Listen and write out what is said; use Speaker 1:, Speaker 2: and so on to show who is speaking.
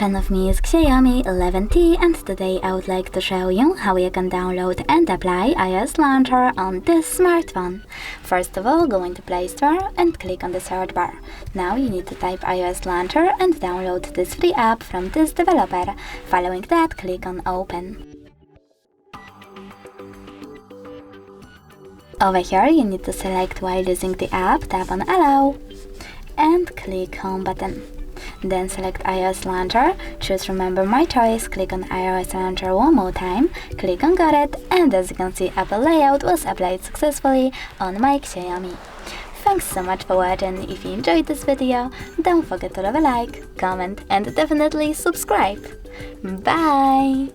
Speaker 1: friend of me is XIAOMI 11T, and today I would like to show you how you can download and apply iOS launcher on this smartphone. First of all, go into Play Store and click on the search bar. Now you need to type iOS launcher and download this free app from this developer. Following that, click on Open. Over here you need to select while using the app, tap on Allow and click Home button. Then select iOS launcher, choose Remember My Choice, click on iOS launcher one more time, click on Got It, and as you can see, Apple layout was applied successfully on my XIAOMI. Thanks so much for watching. If you enjoyed this video, don't forget to leave a like, comment and definitely subscribe. Bye!